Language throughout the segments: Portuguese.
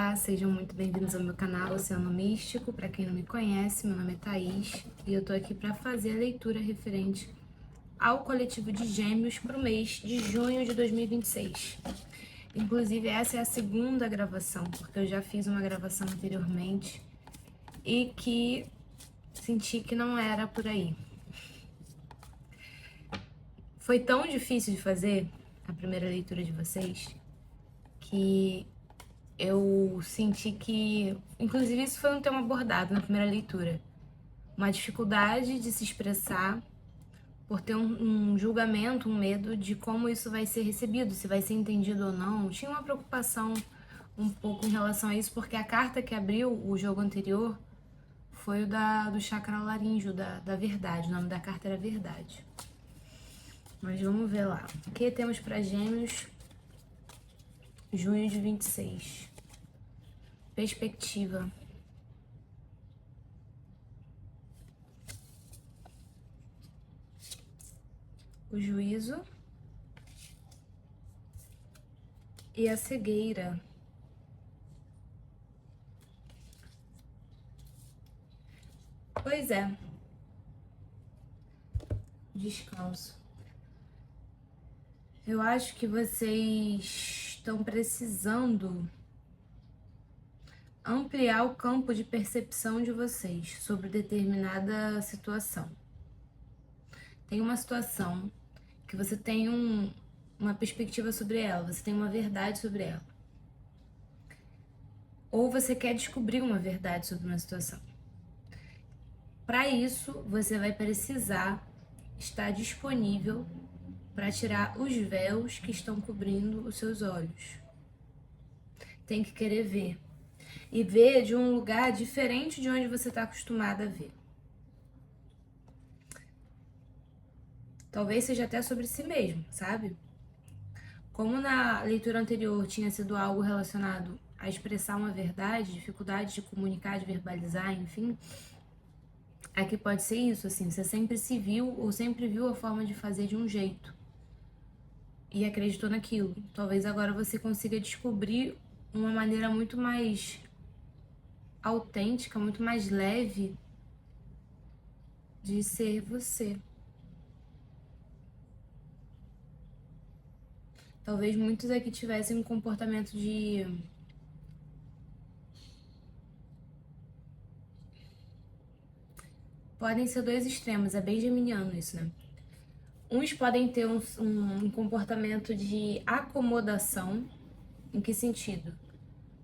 Olá, sejam muito bem-vindos ao meu canal Oceano Místico. Para quem não me conhece, meu nome é Thaís e eu tô aqui para fazer a leitura referente ao coletivo de Gêmeos para o mês de junho de 2026. Inclusive, essa é a segunda gravação, porque eu já fiz uma gravação anteriormente e que senti que não era por aí. Foi tão difícil de fazer a primeira leitura de vocês que eu senti que, inclusive, isso foi um tema abordado na primeira leitura. Uma dificuldade de se expressar por ter um julgamento, um medo de como isso vai ser recebido, se vai ser entendido ou não. Tinha uma preocupação um pouco em relação a isso, porque a carta que abriu o jogo anterior foi o do chakra laríngeo, da verdade. O nome da carta era Verdade. Mas vamos ver lá. O que temos para Gêmeos, junho de 26? Perspectiva. O juízo e a cegueira. Pois é. Descanso. Eu acho que vocês estão precisando ampliar o campo de percepção de vocês sobre determinada situação. Tem uma situação que você tem uma perspectiva sobre ela, você tem uma verdade sobre ela. Ou você quer descobrir uma verdade sobre uma situação. Para isso, você vai precisar estar disponível para tirar os véus que estão cobrindo os seus olhos. Tem que querer ver. E ver de um lugar diferente de onde você está acostumado a ver. Talvez seja até sobre si mesmo, sabe? Como na leitura anterior tinha sido algo relacionado a expressar uma verdade, dificuldade de comunicar, de verbalizar, enfim, aqui pode ser isso, assim, você sempre se viu ou sempre viu a forma de fazer de um jeito e acreditou naquilo. Talvez agora você consiga descobrir uma maneira muito mais autêntica, muito mais leve de ser você. Talvez muitos aqui tivessem um comportamento de podem ser dois extremos, é bem geminiano isso, né? Uns podem ter um comportamento de acomodação. Em que sentido?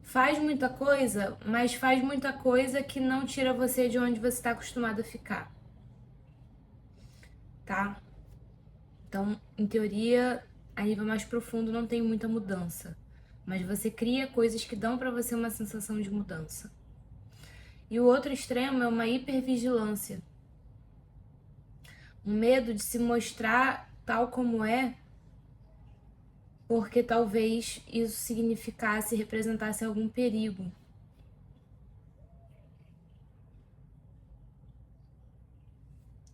Faz muita coisa, mas faz muita coisa que não tira você de onde você está acostumado a ficar. Tá? Então, em teoria, a nível mais profundo não tem muita mudança. Mas você cria coisas que dão pra você uma sensação de mudança. E o outro extremo é uma hipervigilância. Um medo de se mostrar tal como é, porque talvez isso significasse, representasse algum perigo.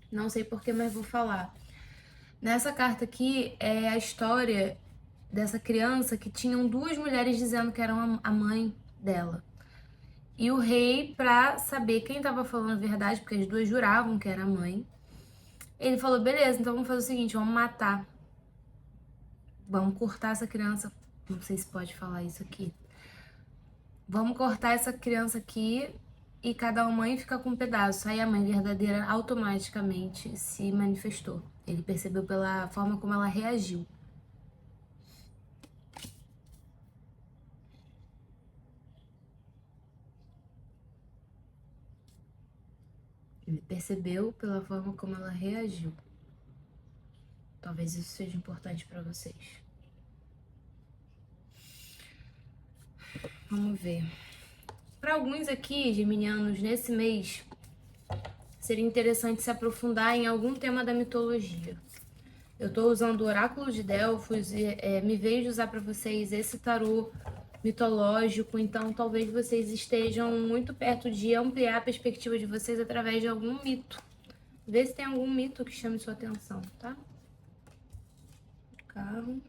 Não sei porquê, mas vou falar. Nessa carta aqui é a história dessa criança que tinham duas mulheres dizendo que eram a mãe dela. E o rei, pra saber quem tava falando a verdade, porque as duas juravam que era a mãe, ele falou, beleza, então vamos fazer o seguinte, vamos matar. Vamos cortar essa criança. Não sei se pode falar isso aqui. Vamos cortar essa criança aqui e cada mãe fica com um pedaço. Aí a mãe verdadeira automaticamente se manifestou. Ele percebeu pela forma como ela reagiu. Ele percebeu pela forma como ela reagiu. Talvez isso seja importante para vocês. Vamos ver. Para alguns aqui, geminianos, nesse mês, seria interessante se aprofundar em algum tema da mitologia. Eu estou usando o Oráculo de Delfos e me vejo usar para vocês esse tarô mitológico, então talvez vocês estejam muito perto de ampliar a perspectiva de vocês através de algum mito. Vê se tem algum mito que chame sua atenção, tá? Carro.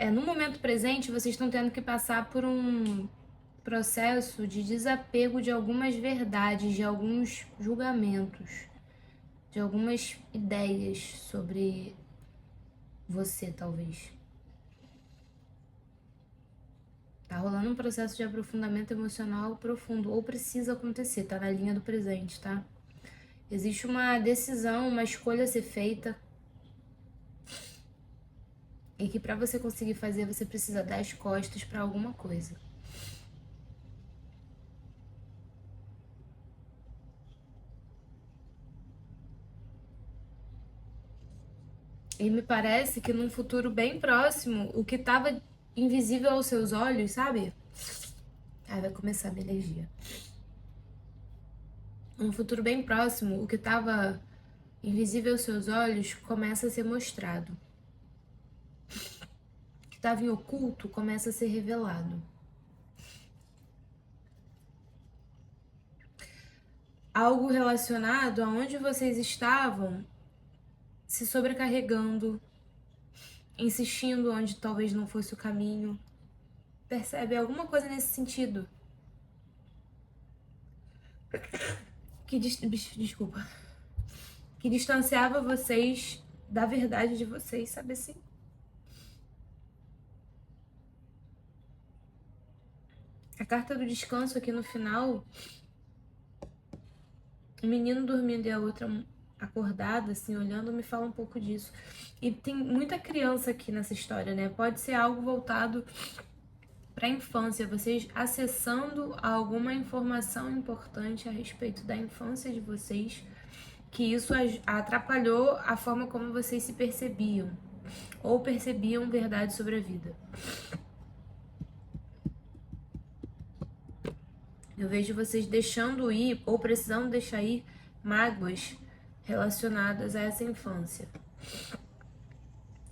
no momento presente, vocês estão tendo que passar por um processo de desapego de algumas verdades, de alguns julgamentos, de algumas ideias sobre você, talvez. Tá rolando um processo de aprofundamento emocional profundo, ou precisa acontecer, tá na linha do presente, tá? Existe uma decisão, uma escolha a ser feita, e que para você conseguir fazer, você precisa dar as costas para alguma coisa. E me parece que num futuro bem próximo, o que estava invisível aos seus olhos, sabe? Aí vai começar a minha energia. Num futuro bem próximo, o que estava invisível aos seus olhos começa a ser mostrado. O que estava em oculto começa a ser revelado. Algo relacionado a onde vocês estavam se sobrecarregando, insistindo onde talvez não fosse o caminho. Percebe? Alguma coisa nesse sentido. Desculpa. Que distanciava vocês da verdade de vocês, sabe assim? A carta do descanso aqui no final, o menino dormindo e a outra acordada, assim, olhando, me fala um pouco disso. E tem muita criança aqui nessa história, né? Pode ser algo voltado para a infância, vocês acessando alguma informação importante a respeito da infância de vocês, que isso atrapalhou a forma como vocês se percebiam, ou percebiam verdade sobre a vida. Eu vejo vocês deixando ir, ou precisando deixar ir, mágoas relacionadas a essa infância.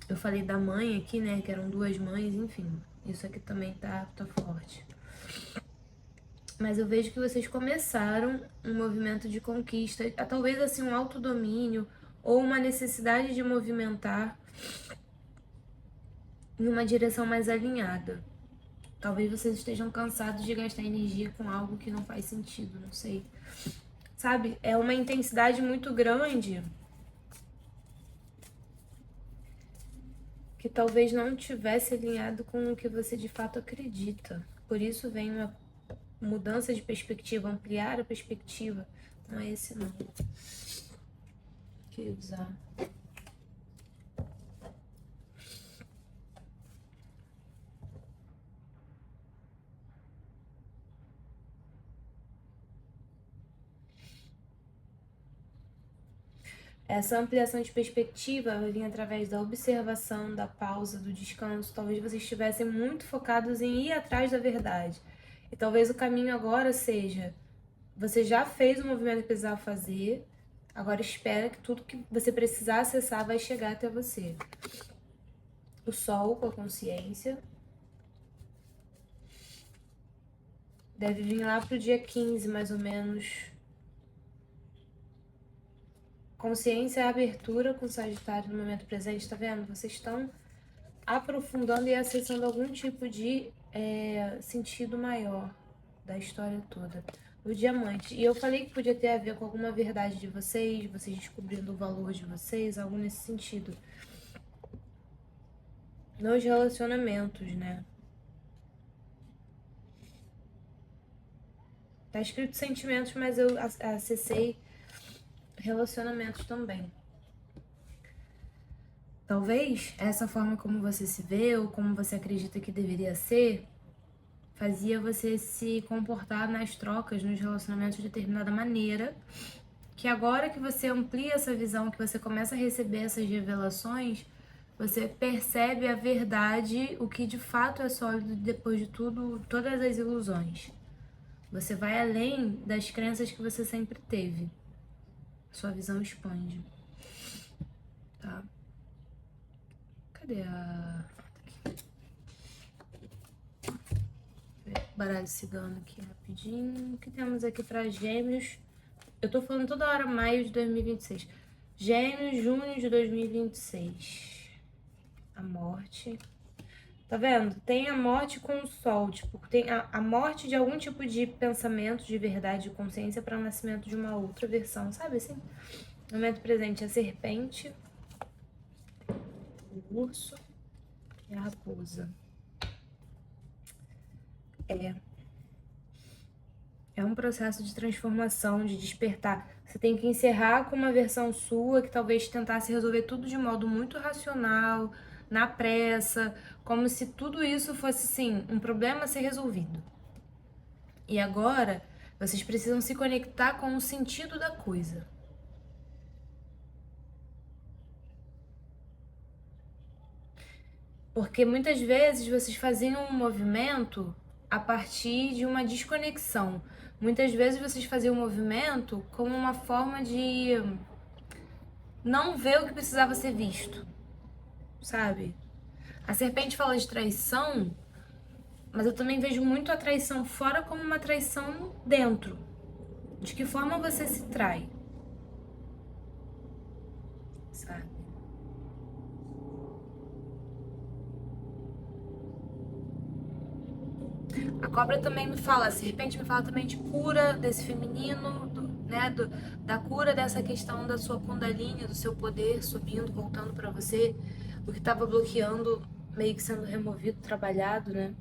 Eu falei da mãe aqui, né, que eram duas mães, enfim. Isso aqui também tá forte. Mas eu vejo que vocês começaram um movimento de conquista, talvez assim um autodomínio, ou uma necessidade de movimentar em uma direção mais alinhada. Talvez vocês estejam cansados de gastar energia com algo que não faz sentido, não sei. Sabe, é uma intensidade muito grande que talvez não tivesse alinhado com o que você de fato acredita. Por isso vem uma mudança de perspectiva, ampliar a perspectiva. Não é esse não. Que usar. Essa ampliação de perspectiva vai vir através da observação, da pausa, do descanso. Talvez vocês estivessem muito focados em ir atrás da verdade. E talvez o caminho agora seja: você já fez o movimento que precisava fazer, agora espera que tudo que você precisar acessar vai chegar até você. O sol com a consciência. Deve vir lá pro dia 15, mais ou menos. Consciência e abertura com Sagitário no momento presente, tá vendo? Vocês estão aprofundando e acessando algum tipo de sentido maior da história toda. O diamante. E eu falei que podia ter a ver com alguma verdade de vocês descobrindo o valor de vocês, algo nesse sentido. Nos relacionamentos, né? Tá escrito sentimentos, mas eu acessei relacionamentos também. Talvez essa forma como você se vê ou como você acredita que deveria ser fazia você se comportar nas trocas, nos relacionamentos de determinada maneira, que agora que você amplia essa visão, que você começa a receber essas revelações, você percebe a verdade, o que de fato é sólido depois de tudo, todas as ilusões. Você vai além das crenças que você sempre teve. Sua visão expande. Tá? Cadê a... baralho cigano aqui rapidinho. O que temos aqui para Gêmeos? Eu tô falando toda hora maio de 2026. Gêmeos, junho de 2026. A morte. Tá vendo? Tem a morte com o sol, tipo, tem a morte de algum tipo de pensamento, de verdade, de consciência para o nascimento de uma outra versão, sabe assim? No momento presente, a serpente, o urso e a raposa. É um processo de transformação, de despertar. Você tem que encerrar com uma versão sua que talvez tentasse resolver tudo de modo muito racional, na pressa, como se tudo isso fosse, sim, um problema a ser resolvido. E agora, vocês precisam se conectar com o sentido da coisa. Porque muitas vezes vocês faziam um movimento a partir de uma desconexão. Muitas vezes vocês faziam um movimento como uma forma de não ver o que precisava ser visto, sabe? A serpente fala de traição, mas eu também vejo muito a traição fora como uma traição dentro. De que forma você se trai, sabe? A cobra também me fala, a serpente me fala também de cura desse feminino, da cura dessa questão da sua kundalini, do seu poder subindo, voltando pra você, o que estava bloqueando, meio que sendo removido, trabalhado, né?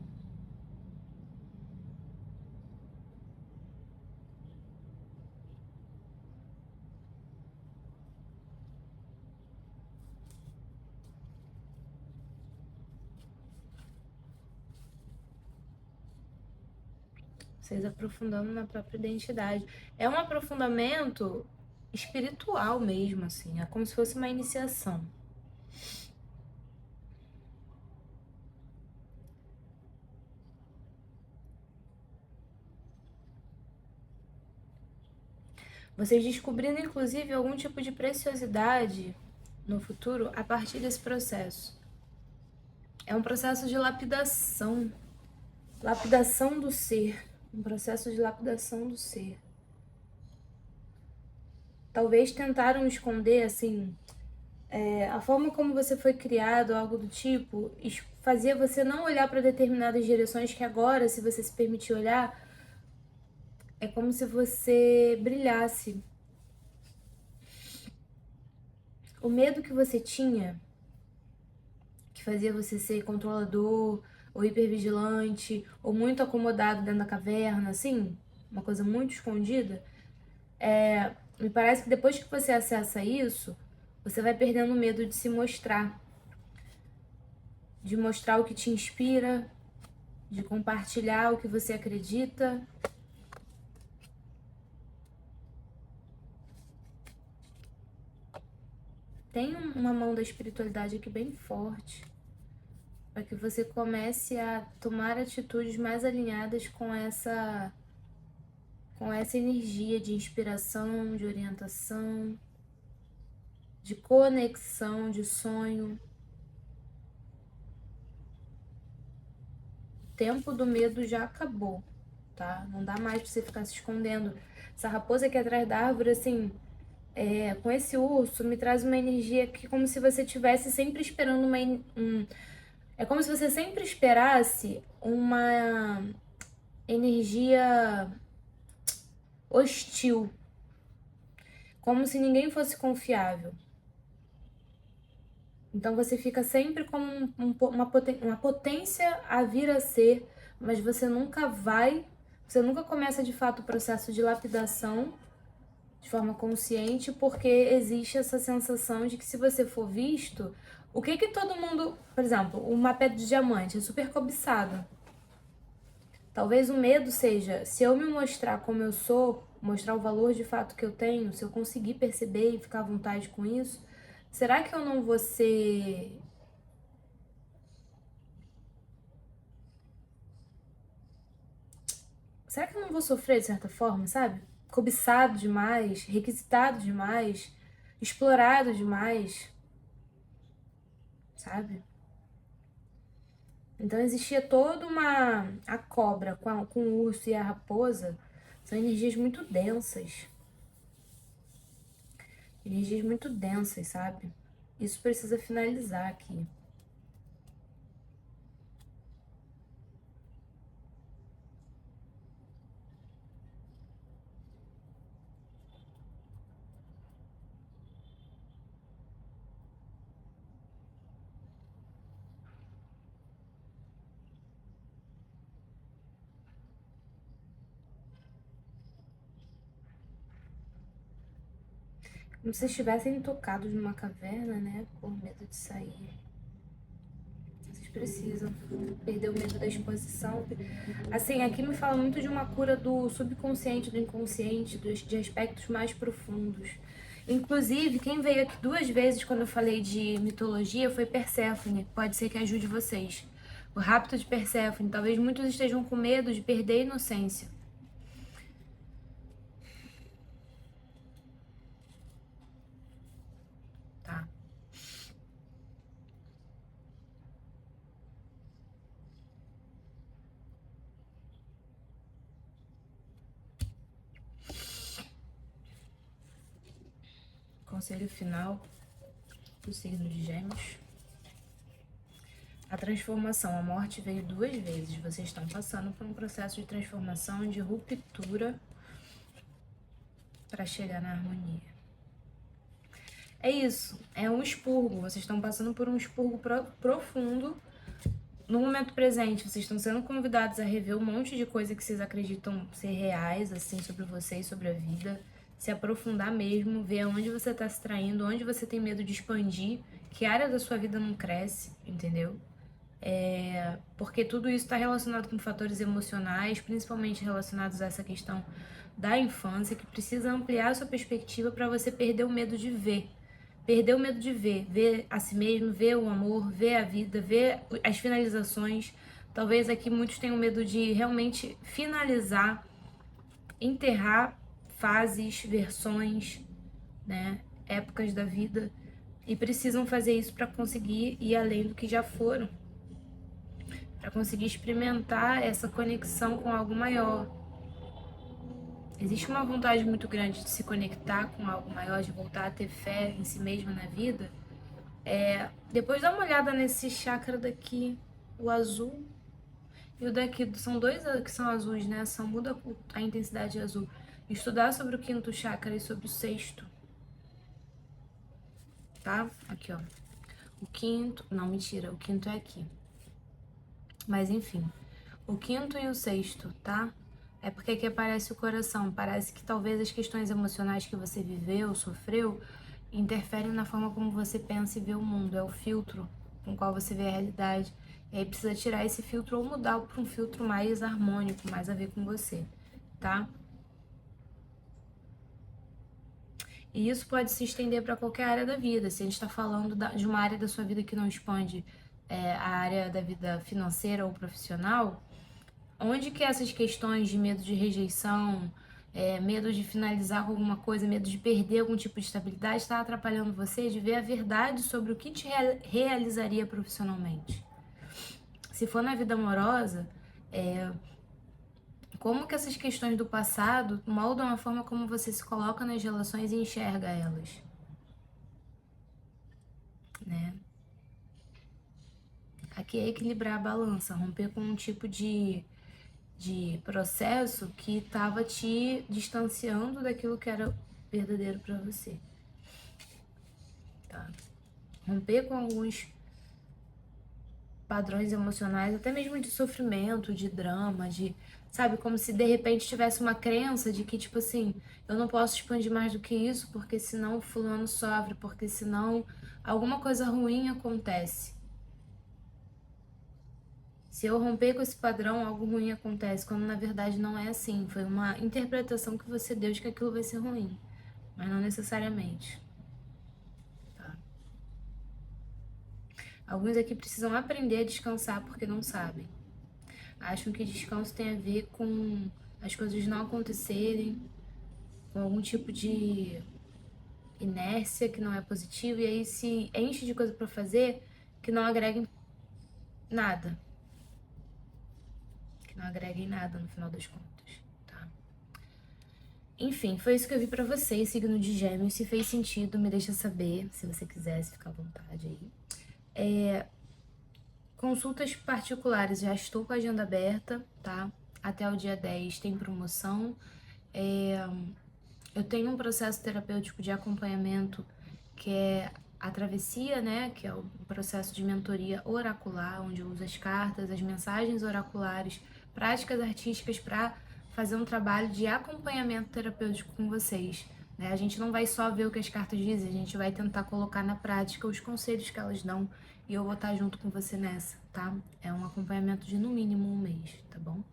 Vocês aprofundando na própria identidade. É um aprofundamento espiritual mesmo, assim. É como se fosse uma iniciação. Vocês descobrindo, inclusive, algum tipo de preciosidade no futuro a partir desse processo. É um processo de lapidação. Lapidação do ser. Um processo de lapidação do ser. Talvez tentaram esconder, assim, a forma como você foi criado, algo do tipo, fazia você não olhar para determinadas direções que agora, se você se permitir olhar, é como se você brilhasse. O medo que você tinha, que fazia você ser controlador, ou hipervigilante, ou muito acomodado dentro da caverna, assim, uma coisa muito escondida, me parece que depois que você acessa isso, você vai perdendo o medo de se mostrar, de mostrar o que te inspira, de compartilhar o que você acredita. Tem uma mão da espiritualidade aqui bem forte, para que você comece a tomar atitudes mais alinhadas com essa energia de inspiração, de orientação, de conexão, de sonho. O tempo do medo já acabou, tá? Não dá mais pra você ficar se escondendo. Essa raposa aqui atrás da árvore, assim, com esse urso, me traz uma energia que como se você tivesse sempre esperando é como se você sempre esperasse uma energia hostil, como se ninguém fosse confiável. Então você fica sempre como uma potência a vir a ser, mas você nunca começa de fato o processo de lapidação de forma consciente, porque existe essa sensação de que se você for visto, o que que todo mundo, por exemplo, uma pedra de diamante é super cobiçado. Talvez o medo seja, se eu me mostrar como eu sou, mostrar o valor de fato que eu tenho, se eu conseguir perceber e ficar à vontade com isso, será que eu não vou ser... Será que eu não vou sofrer de certa forma, sabe? Cobiçado demais, requisitado demais, explorado demais, sabe? Então existia toda uma... A cobra com o urso e a raposa são energias muito densas. Energias muito densas, sabe? Isso precisa finalizar aqui. Como se estivessem tocados numa caverna, né? Por medo de sair. Vocês precisam perder o medo da exposição. Assim, aqui me fala muito de uma cura do subconsciente, do inconsciente, de aspectos mais profundos. Inclusive, quem veio aqui 2 vezes quando eu falei de mitologia foi Perséfone. Pode ser que ajude vocês. O rapto de Perséfone. Talvez muitos estejam com medo de perder a inocência. Tá. Conselho final do signo de Gêmeos. A transformação, a morte veio 2 vezes. Vocês estão passando por um processo de transformação, de ruptura para chegar na harmonia. É isso, é um expurgo. Vocês estão passando por um expurgo profundo. No momento presente, vocês estão sendo convidados a rever um monte de coisa que vocês acreditam ser reais, assim, sobre vocês, sobre a vida. Se aprofundar mesmo, ver onde você está se traindo, onde você tem medo de expandir, que área da sua vida não cresce, entendeu? Porque tudo isso está relacionado com fatores emocionais, principalmente relacionados a essa questão da infância, que precisa ampliar a sua perspectiva para você perder o medo de ver. Perder o medo de ver a si mesmo, ver o amor, ver a vida, ver as finalizações. Talvez aqui muitos tenham medo de realmente finalizar, enterrar fases, versões, né, épocas da vida, e precisam fazer isso para conseguir ir além do que já foram, para conseguir experimentar essa conexão com algo maior. Existe uma vontade muito grande de se conectar com algo maior, de voltar a ter fé em si mesma na vida. Depois dá uma olhada nesse chakra daqui, o azul e o daqui. São 2 que são azuis, né? Só muda a intensidade azul. Estudar sobre o 5º chakra e sobre o 6º. Tá? Aqui, ó. O 5º... Não, mentira. O 5º é aqui. Mas, enfim. O 5º e o 6º, tá? É porque aqui aparece o coração. Parece que talvez as questões emocionais que você viveu, sofreu, interferem na forma como você pensa e vê o mundo. É o filtro com o qual você vê a realidade. E aí precisa tirar esse filtro ou mudar para um filtro mais harmônico, mais a ver com você, tá? E isso pode se estender para qualquer área da vida. Se a gente está falando de uma área da sua vida que não expande a área da vida financeira ou profissional, onde que essas questões de medo de rejeição, medo de finalizar com alguma coisa, medo de perder algum tipo de estabilidade, está atrapalhando você de ver a verdade sobre o que te realizaria profissionalmente? Se for na vida amorosa, como que essas questões do passado moldam a forma como você se coloca nas relações e enxerga elas, né? Aqui é equilibrar a balança, romper com um tipo de processo que estava te distanciando daquilo que era verdadeiro para você, tá? Romper com alguns padrões emocionais, até mesmo de sofrimento, de drama, sabe, como se de repente tivesse uma crença de que, tipo assim, eu não posso expandir mais do que isso, porque senão fulano sofre, porque senão alguma coisa ruim acontece. Se eu romper com esse padrão, algo ruim acontece, quando na verdade não é assim. Foi uma interpretação que você deu de que aquilo vai ser ruim, mas não necessariamente. Tá? Alguns aqui precisam aprender a descansar porque não sabem. Acham que descanso tem a ver com as coisas não acontecerem, com algum tipo de inércia que não é positivo, e aí se enche de coisa para fazer que não agreguem nada. Que não agreguem nada no final das contas, tá? Enfim, foi isso que eu vi pra vocês, signo de Gêmeos. Se fez sentido, me deixa saber, se você quiser, se ficar à vontade aí. Consultas particulares, já estou com a agenda aberta, tá? Até o dia 10 tem promoção. Eu tenho um processo terapêutico de acompanhamento que é a travessia, né? Que é o processo de mentoria oracular, onde eu uso as cartas, as mensagens oraculares, práticas artísticas para fazer um trabalho de acompanhamento terapêutico com vocês né? A gente não vai só ver o que as cartas dizem, a gente vai tentar colocar na prática os conselhos que elas dão e eu vou estar junto com você nessa, tá? É um acompanhamento de no mínimo um mês, tá bom?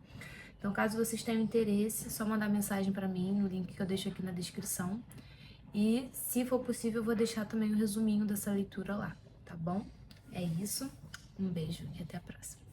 Então, caso vocês tenham interesse, é só mandar mensagem para mim no link que eu deixo aqui na descrição. E, se for possível, eu vou deixar também o resuminho dessa leitura lá, tá bom? É isso, um beijo e até a próxima.